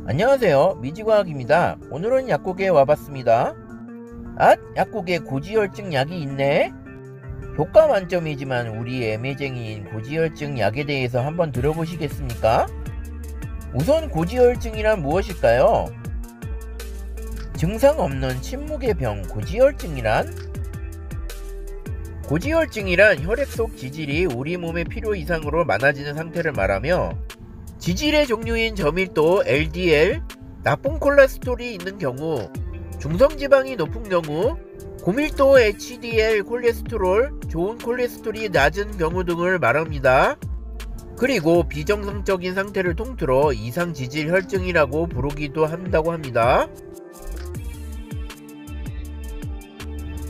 안녕하세요, 미지과학입니다. 오늘은 약국에 와봤습니다. 약국에 고지혈증 약이 있네? 효과 만점이지만 우리 애매쟁이인 고지혈증 약에 대해서 한번 들어보시겠습니까? 우선 고지혈증이란 무엇일까요? 증상 없는 침묵의 병 고지혈증이란? 고지혈증이란 혈액 속 지질이 우리 몸의 필요 이상으로 많아지는 상태를 말하며 지질의 종류인 저밀도 LDL, 나쁜 콜레스테롤이 있는 경우, 중성지방이 높은 경우, 고밀도 HDL 콜레스테롤, 좋은 콜레스테롤이 낮은 경우 등을 말합니다. 그리고 비정상적인 상태를 통틀어 이상지질 혈증이라고 부르기도 한다고 합니다.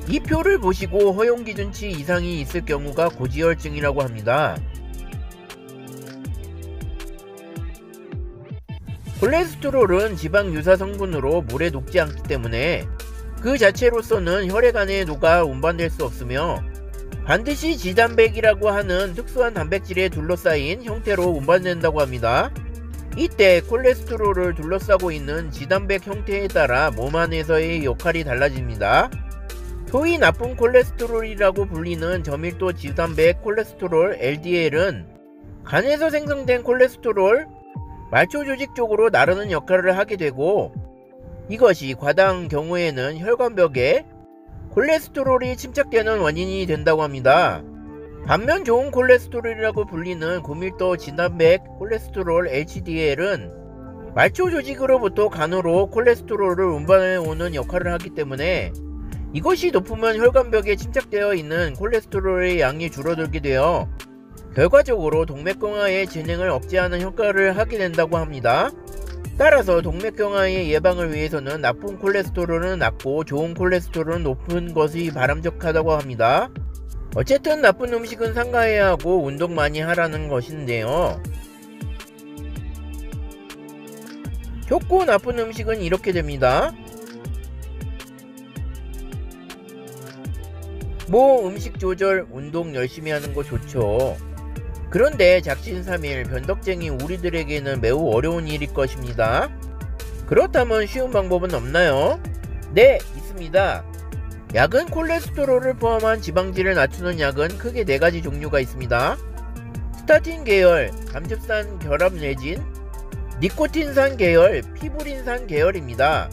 이 표를 보시고 허용기준치 이상이 있을 경우가 고지혈증이라고 합니다. 콜레스테롤은 지방 유사 성분으로 물에 녹지 않기 때문에 그 자체로서는 혈액 안에 녹아 운반될 수 없으며 반드시 지단백이라고 하는 특수한 단백질에 둘러싸인 형태로 운반된다고 합니다. 이때 콜레스테롤을 둘러싸고 있는 지단백 형태에 따라 몸 안에서의 역할이 달라집니다. 소위 나쁜 콜레스테롤이라고 불리는 저밀도 지단백 콜레스테롤 LDL은 간에서 생성된 콜레스테롤 말초 조직 쪽으로 나르는 역할을 하게 되고, 이것이 과다한 경우에는 혈관벽에 콜레스테롤이 침착되는 원인이 된다고 합니다. 반면 좋은 콜레스테롤이라고 불리는 고밀도 진단백 콜레스테롤 HDL은 말초 조직으로부터 간으로 콜레스테롤을 운반해 오는 역할을 하기 때문에 이것이 높으면 혈관벽에 침착되어 있는 콜레스테롤의 양이 줄어들게 되어 결과적으로 동맥경화의 진행을 억제하는 효과를 하게 된다고 합니다. 따라서 동맥경화의 예방을 위해서는 나쁜 콜레스테롤은 낮고 좋은 콜레스테롤은 높은 것이 바람직하다고 합니다. 어쨌든 나쁜 음식은 삼가해야 하고 운동 많이 하라는 것인데요. 좋고 나쁜 음식은 이렇게 됩니다. 음식 조절, 운동 열심히 하는 거 좋죠. 그런데 작심삼일 변덕쟁이 우리들에게는 매우 어려운 일일 것입니다. 그렇다면 쉬운 방법은 없나요? 네, 있습니다. 약은 콜레스테롤을 포함한 지방질을 낮추는 약은 크게 4가지 종류가 있습니다. 스타틴 계열, 감즙산 결합 레진, 니코틴산 계열, 피브린산 계열입니다.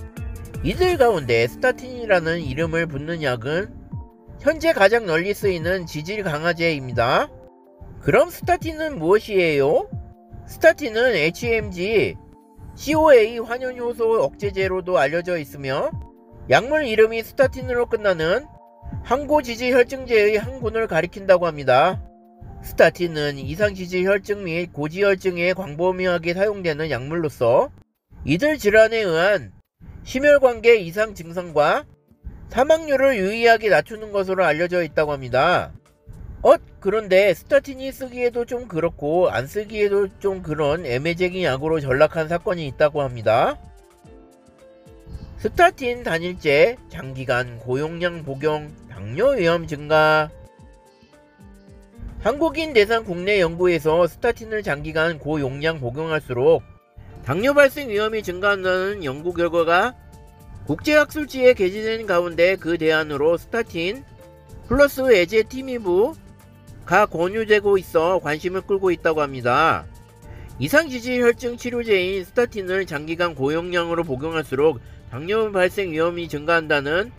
이들 가운데 스타틴이라는 이름을 붙는 약은 현재 가장 널리 쓰이는 지질 강화제입니다. 그럼 스타틴은 무엇이에요? 스타틴은 HMG, COA 환원효소 억제제로도 알려져 있으며 약물 이름이 스타틴으로 끝나는 항고지질혈증제의 항군을 가리킨다고 합니다. 스타틴은 이상지질혈증 및 고지혈증에 광범위하게 사용되는 약물로서 이들 질환에 의한 심혈관계 이상 증상과 사망률을 유의하게 낮추는 것으로 알려져 있다고 합니다. 그런데 스타틴이 쓰기에도 좀 그렇고 안 쓰기에도 좀 그런 애매쟁이 약으로 전락한 사건이 있다고 합니다. 스타틴 단일제, 장기간 고용량 복용, 당뇨 위험 증가. 한국인 대상 국내 연구에서 스타틴을 장기간 고용량 복용할수록 당뇨 발생 위험이 증가한다는 연구 결과가 국제학술지에 게재된 가운데 그 대안으로 스타틴 플러스 에제티미브가 권유되고 있어 관심을 끌고 있다고 합니다. 이상지질혈증 치료제인 스타틴을 장기간 고용량으로 복용할수록 당뇨 발생 위험이 증가한다는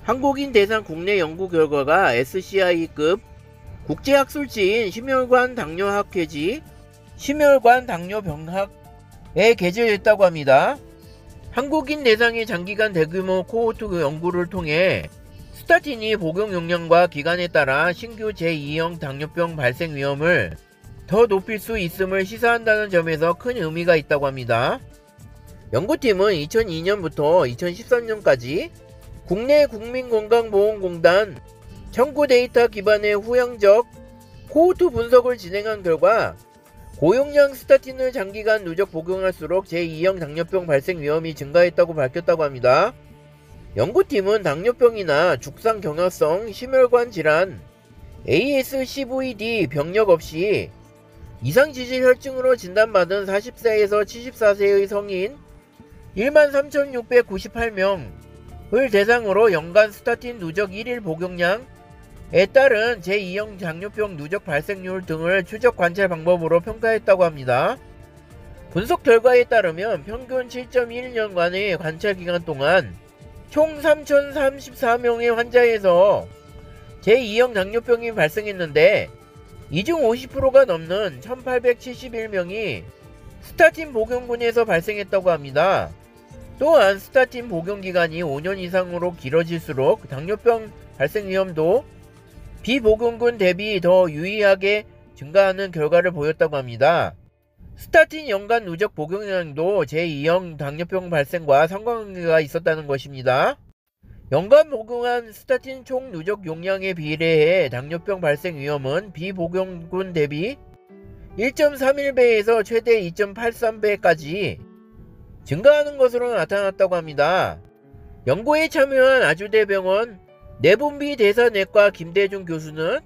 한국인 대상 국내 연구 결과가 SCI급 국제학술지인 심혈관 당뇨학회지 심혈관 당뇨병학에 게재됐다고 합니다. 한국인 대상의 장기간 대규모 코호트 연구를 통해 스타틴이 복용 용량과 기간에 따라 신규 제2형 당뇨병 발생 위험을 더 높일 수 있음을 시사한다는 점에서 큰 의미가 있다고 합니다. 연구팀은 2002년부터 2013년까지 국내 국민건강보험공단 청구 데이터 기반의 후향적 코호트 분석을 진행한 결과 고용량 스타틴을 장기간 누적 복용할수록 제2형 당뇨병 발생 위험이 증가했다고 밝혔다고 합니다. 연구팀은 당뇨병이나 죽상경화성 심혈관 질환, ASCVD 병력 없이 이상지질혈증으로 진단받은 40세에서 74세의 성인 13,698명을 대상으로 연간 스타틴 누적 1일 복용량에 따른 제2형 당뇨병 누적 발생률 등을 추적 관찰 방법으로 평가했다고 합니다. 분석 결과에 따르면 평균 7.1년간의 관찰 기간 동안 총 3,034명의 환자에서 제2형 당뇨병이 발생했는데 이 중 50%가 넘는 1,871명이 스타틴 복용군에서 발생했다고 합니다. 또한 스타틴 복용 기간이 5년 이상으로 길어질수록 당뇨병 발생 위험도 비복용군 대비 더 유의하게 증가하는 결과를 보였다고 합니다. 스타틴 연간 누적 복용량도 제2형 당뇨병 발생과 상관관계가 있었다는 것입니다. 연간 복용한 스타틴 총 누적 용량에 비례해 당뇨병 발생 위험은 비복용군 대비 1.31배에서 최대 2.83배까지 증가하는 것으로 나타났다고 합니다. 연구에 참여한 아주대병원 내분비 대사내과 김대중 교수는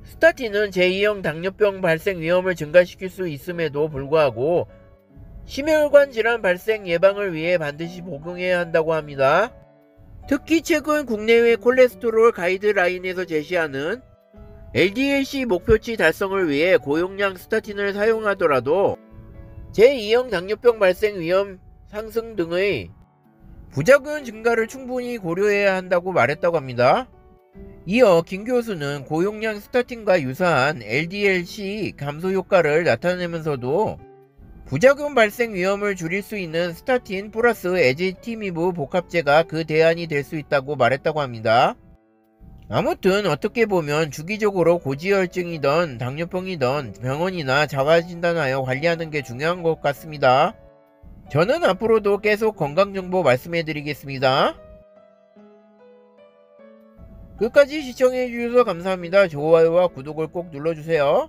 스타틴은 제2형 당뇨병 발생 위험을 증가시킬 수 있음에도 불구하고 심혈관 질환 발생 예방을 위해 반드시 복용해야 한다고 합니다. 특히 최근 국내외 콜레스테롤 가이드라인에서 제시하는 LDL-C 목표치 달성을 위해 고용량 스타틴을 사용하더라도 제2형 당뇨병 발생 위험 상승 등의 부작용 증가를 충분히 고려해야 한다고 말했다고 합니다. 이어 김 교수는 고용량 스타틴과 유사한 LDL-C 감소 효과를 나타내면서도 부작용 발생 위험을 줄일 수 있는 스타틴 플러스 에지티미브 복합제가 그 대안이 될 수 있다고 말했다고 합니다. 아무튼 어떻게 보면 주기적으로 고지혈증이든 당뇨병이든 병원이나 자가진단하여 관리하는 게 중요한 것 같습니다. 저는 앞으로도 계속 건강정보 말씀해드리겠습니다. 끝까지 시청해주셔서 감사합니다. 좋아요와 구독을 꼭 눌러주세요.